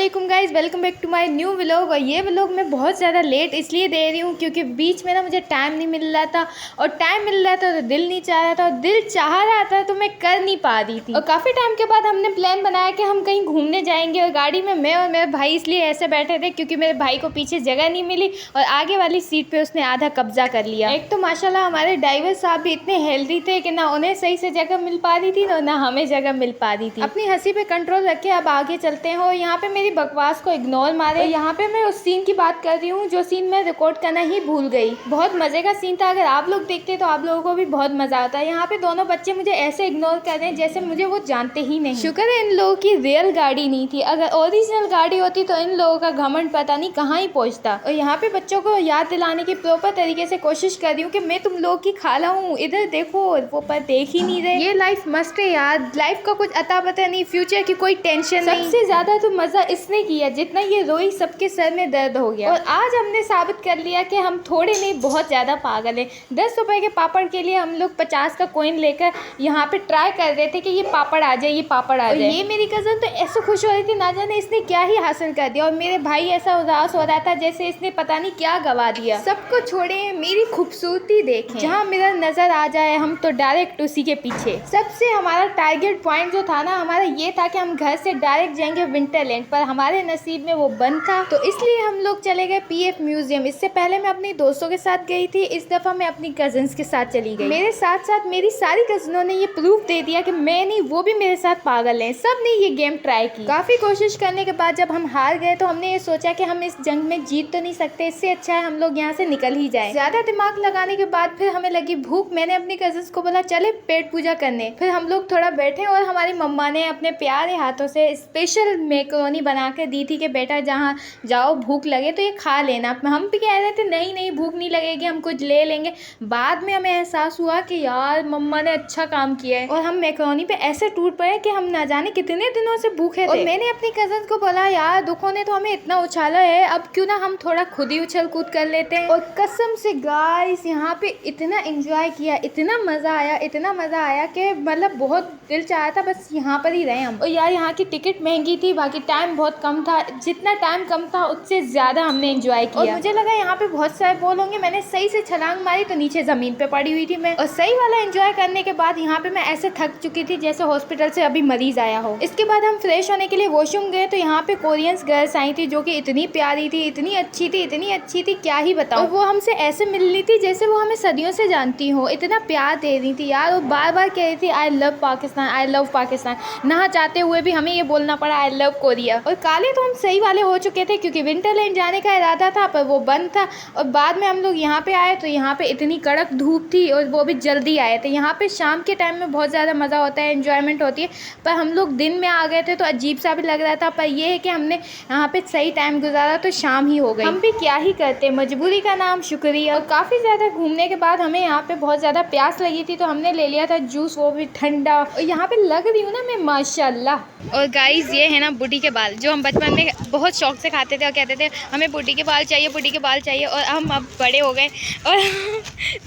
वालेकुम guys, welcome back to my new vlog. और ये व्लॉग मैं बहुत ज़्यादा लेट इसलिए दे रही हूँ क्योंकि बीच में ना मुझे टाइम नहीं मिल रहा था, और टाइम मिल रहा था तो दिल नहीं चाह रहा था, और दिल चाह रहा था तो मैं कर नहीं पा रही थी। और काफ़ी टाइम के बाद हमने प्लान बनाया कि हम कहीं घूमने जाएंगे, और गाड़ी में मैं और मेरे भाई इसलिए ऐसे बैठे थे क्योंकि मेरे भाई को पीछे जगह नहीं मिली और आगे वाली सीट पर उसने आधा कब्जा कर लिया। एक तो माशाल्लाह हमारे ड्राइवर साहब भी इतने हेल्दी थे कि ना उन्हें सही से जगह मिल पा रही थी ना हमें जगह मिल पा रही थी। अपनी हंसी पे कंट्रोल रखे अब आगे चलते हैं। और यहाँ पे मेरी बकवास को इग्नोर मारे। यहाँ पे मैं उस सीन की बात कर रही हूँ जो सीन मैं रिकॉर्ड करना ही भूल गई। बहुत मजे का सीन था, अगर आप लोग देखते तो आप लोगों को भी बहुत मजा आता है। यहाँ पे दोनों बच्चे मुझे ऐसे इग्नोर कर रहे हैं जैसे मुझे वो जानते ही नहीं। शुक्र है इन लोगों की रियल गाड़ी नहीं थी, अगर ओरिजिनल गाड़ी होती तो इन लोगों का घमंड पता नहीं कहाँ ही पहुँचता। और यहाँ पे बच्चों को याद दिलाने की प्रॉपर तरीके से कोशिश कर रही हूँ कि मैं तुम लोग की खाला हूँ, इधर देखो, वो पर देख ही नहीं रहे। ये लाइफ मस्त है यार, लाइफ का कुछ अता पता नहीं, फ्यूचर की कोई टेंशन नहीं। सबसे ज्यादा तो मजा इसने किया जितना ये रोई सबके सर में दर्द हो गया। और आज हमने साबित कर लिया कि हम थोड़े नहीं बहुत ज्यादा पागल हैं। 10 रुपए के पापड़ के लिए हम लोग 50 का कॉइन लेकर यहाँ पे ट्राई कर रहे थे कि ये पापड़ आ जाए, ये पापड़ आ जाए। ये मेरी कजन तो ऐसे खुश हो रही थी, ना जाने इसने क्या ही हासिल कर दिया। और मेरे भाई ऐसा उदास हो रहा था जैसे इसने पता नहीं क्या गवा दिया। सबको छोड़े, मेरी खूबसूरती देखें, जहाँ मेरा नजर आ जाए हम तो डायरेक्ट उसी के पीछे। सबसे हमारा टारगेट पॉइंट जो था ना हमारा, ये था कि हम घर से डायरेक्ट जाएंगे विंटरलैंड, पर हमारे नसीब में वो बंद था, तो इसलिए हम लोग चले गए पीएफ म्यूजियम। इससे पहले मैं अपने दोस्तों के साथ गई थी, इस दफा मैं अपनी कजन्स के साथ चली गई। मेरे साथ साथ मेरी सारी कजनों ने ये प्रूफ दे दिया कि मैं नहीं वो भी मेरे साथ पागल हैं। सब ने ये गेम ट्राई की। काफी कोशिश करने के बाद जब हम हार गए तो हमने ये सोचा कि हम इस जंग में जीत तो नहीं सकते, इससे अच्छा है हम लोग यहाँ से निकल ही जाए। ज्यादा दिमाग लगाने के बाद फिर हमें लगी भूख। मैंने अपनी कजन्स को बोला चले पेट पूजा करने। फिर हम लोग थोड़ा बैठे और हमारी मम्मा ने अपने प्यारे हाथों से स्पेशल मैकरोनी बना के दी थी कि बेटा जहाँ जाओ भूख लगे तो ये खा लेना। हम भी कह रहे थे नहीं नहीं भूख नहीं लगेगी, हम कुछ ले लेंगे। बाद में हमें एहसास हुआ कि यार मम्मा ने अच्छा काम किया है, और हम मैकरोनी पे ऐसे टूट पड़े कि हम ना जाने कितने दिनों से भूखे थे। और मैंने अपनी कजन को बोला यार दुखों ने तो हमें इतना उछाला है, अब क्यों ना हम थोड़ा खुद ही उछल कूद कर लेते हैं। और कसम से गाइस यहाँ पे इतना एंजॉय किया, इतना मजा आया, इतना मजा आया कि मतलब बहुत दिल चाहा था बस यहाँ पर ही रहे हम। और यार यहाँ की टिकट महंगी थी, बाकी टाइम बहुत कम था, जितना टाइम कम था उससे ज्यादा हमने एंजॉय किया। और मुझे लगा यहाँ पे बहुत सारे बॉल होंगे, मैंने सही से छलांग मारी तो नीचे जमीन पे पड़ी हुई थी मैं। और सही वाला एंजॉय करने के बाद यहाँ पे मैं ऐसे थक चुकी थी जैसे हॉस्पिटल से अभी मरीज आया हो। इसके बाद हम फ्रेश होने के लिए वॉशरूम गए तो यहाँ पे कोरियंस गर्ल्स आई थी जो कि इतनी प्यारी थी, इतनी अच्छी थी, इतनी अच्छी थी क्या ही बताऊं। और वो हमसे ऐसे मिल रही थी जैसे वो हमें सदियों से जानती हो, इतना प्यार दे रही थी यार। और बार बार कह रही थी I love Pakistan, I love Pakistan, ना चाहते हुए भी हमें ये बोलना पड़ा आई लव कोरिया। और काले तो हम सही वाले हो चुके थे क्योंकि विंटरलैंड जाने का इरादा था पर वो बंद था। और बाद में हम लोग यहाँ पे आए तो यहाँ पे इतनी कड़क धूप थी और वो भी जल्दी आए थे। यहाँ पे शाम के टाइम में बहुत ज़्यादा मज़ा होता है, एंजॉयमेंट होती है, पर हम लोग दिन में आ गए थे तो अजीब सा भी लग रहा था। पर ये है कि हमने यहाँ पे सही टाइम गुजारा तो शाम ही हो गई। हम भी क्या ही करते, मजबूरी का नाम शुक्रिया। और काफ़ी ज़्यादा घूमने के बाद हमें यहाँ पे बहुत ज़्यादा प्यास लगी थी तो हमने ले लिया था जूस, वो भी ठंडा। और यहाँ पे लग रही हूँ ना मैं माशाल्लाह। और गाइस ये है ना बुढ़ी के बाल जो हम बचपन में बहुत शौक से खाते थे और कहते थे हमें बुढ़ी के बाल चाहिए, बुढ़ी के बाल चाहिए। और हम अब बड़े हो गए और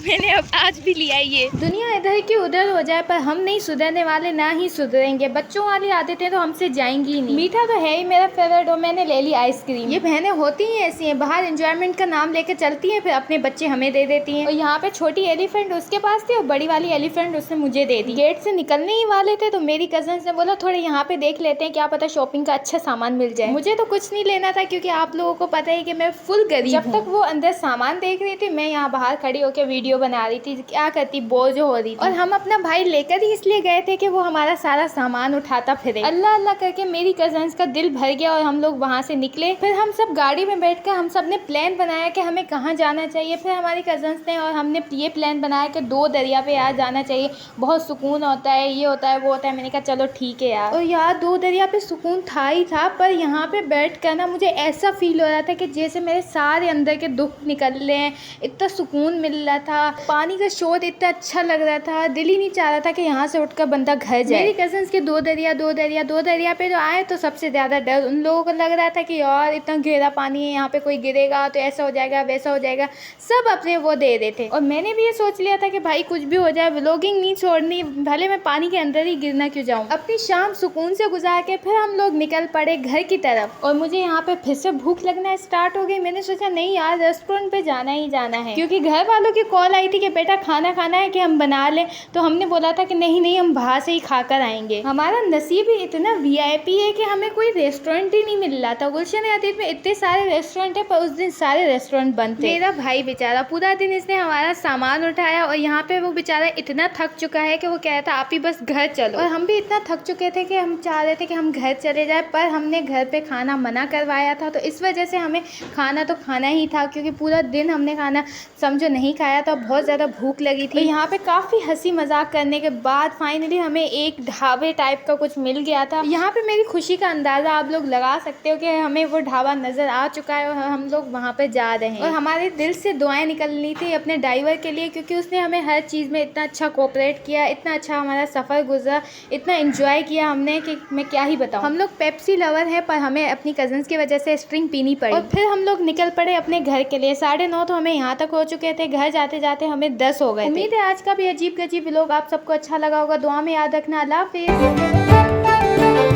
मैंने अब आज भी लिया है ये। दुनिया इधर की उधर हो जाए पर हम नहीं सुधरने वाले, ना ही सुधरेंगे। बच्चों वाली आदतें तो हमसे जाएंगी ही नहीं। मीठा तो है ही मेरा फेवरेट और मैंने ले ली आइसक्रीम। ये बहनें होती ही ऐसी हैं, बाहर एंजॉयमेंट का नाम लेकर चलती हैं फिर अपने बच्चे हमें दे देती हैं। और यहाँ पे छोटी एलिफेंट उसके पास थी और बड़ी वाली एलिफेंट उसने मुझे दे दी। गेट से निकलने ही वाले थे तो मेरी कजन ने बोला थोड़े यहाँ पे देख लेते हैं, क्या पता शॉपिंग का अच्छा सामान मिल जाए। मुझे तो कुछ नहीं लेना था क्योंकि आप लोगों को पता है कि मैं फुल गरीब। जब तक वो अंदर सामान देख रही थी मैं यहाँ बाहर खड़ी होकर वीडियो बना रही थी, क्या करती बोर जो हो रही थी। और हम अपना भाई लेकर ही इसलिए गए थे कि वो हमारा सारा सामान उठाता फिरे। अल्लाह अल्लाह करके मेरी कजन्स का दिल भर गया और हम लोग वहाँ से निकले। फिर हम सब गाड़ी में बैठकर हम सब ने प्लान बनाया कि हमें कहाँ जाना चाहिए। फिर हमारी कजन्स ने और हमने ये प्लान बनाया कि 2 दरिया पे यार जाना चाहिए, बहुत सुकून होता है, ये होता है वो होता है। मैंने कहा चलो ठीक है यार। और यार 2 दरिया पे सुकून था ही था, पर यहाँ पे बैठ कर ना मुझे ऐसा फील हो रहा था कि जैसे मेरे सारे अंदर के दुख निकल रहे हैं, इतना सुकून मिल रहा था। पानी का शोर इतना अच्छा लग रहा था, दिल ही नहीं चाह रहा था कि यहाँ से उठकर बंदा घर जाए। मेरी कजन्स के 2 दरिया पे जो आए तो सबसे ज्यादा डर उन लोगों को लग रहा था कि यार इतना गहरा पानी है, यहाँ पे कोई गिरेगा तो ऐसा हो जाएगा वैसा हो जाएगा। सब अपने वो दे रहे थे और मैंने भी ये सोच लिया था कि भाई कुछ भी हो जाए व्लॉगिंग नहीं छोड़नी, भले मैं पानी के अंदर ही गिरना क्यों जाऊँ। अपनी शाम सुकून से से गुजार के फिर हम लोग निकल पड़े घर की तरफ। और मुझे यहाँ पे फिर से भूख लगना स्टार्ट हो गई। मैंने सोचा नहीं यार, रेस्टोरेंट पे जाना ही जाना है, क्योंकि घर वालों की कॉल आई थी कि बेटा खाना खाना है कि हम बना लें। तो हमने बोला था कि नहीं नहीं, हम बाहर से ही खाकर आएंगे। हमारा नसीब ही इतना वीआईपी है कि हमें कोई रेस्टोरेंट ही नहीं मिल रहा था। गुलशन अतीत में इतने सारे रेस्टोरेंट है, पर उस दिन सारे रेस्टोरेंट बंद थे। मेरा भाई बेचारा पूरा दिन इसने हमारा सामान उठाया, और यहाँ पे वो बेचारा इतना थक चुका है कि वो कह रहा था आप ही बस घर चलो। और हम भी इतना थक चुके थे कि हम चाह रहे थे कि हम घर चले जाए, पर हमने घर पे खाना मना करवाया था। तो इस वजह से हमें खाना तो खाना ही था, क्योंकि पूरा दिन हमने खाना समझो नहीं खाया था, बहुत ज़्यादा भूख लगी थी। यहाँ पे काफ़ी हंसी मजाक करने के बाद फाइनली हमें एक ढाबे टाइप का कुछ मिल गया था। यहाँ पे मेरी खुशी का अंदाज़ा आप लोग लगा सकते हो कि हमें वो ढाबा नज़र आ चुका है और हम लोग वहाँ पे जा रहे हैं। और हमारे दिल से दुआएं निकलनी थी अपने ड्राइवर के लिए, क्योंकि उसने हमें हर चीज़ में इतना अच्छा कोऑपरेट किया, इतना अच्छा हमारा सफ़र गुजरा, इतना एंजॉय किया हमने कि मैं क्या ही बताऊँ। हम लोग पेप्सी लवर है, पर हमें अपनी कजन्स की वजह से स्ट्रिंग पीनी पड़ी। और फिर हम लोग निकल पड़े अपने घर के लिए। 9:30 तो हमें यहाँ तक हो चुके थे, घर जाते जाते हमें 10 हो गए। उम्मीद है आज का भी अजीब गजीब व्लॉग आप सबको अच्छा लगा होगा। दुआ में याद रखना। अल्लाह हाफिज़।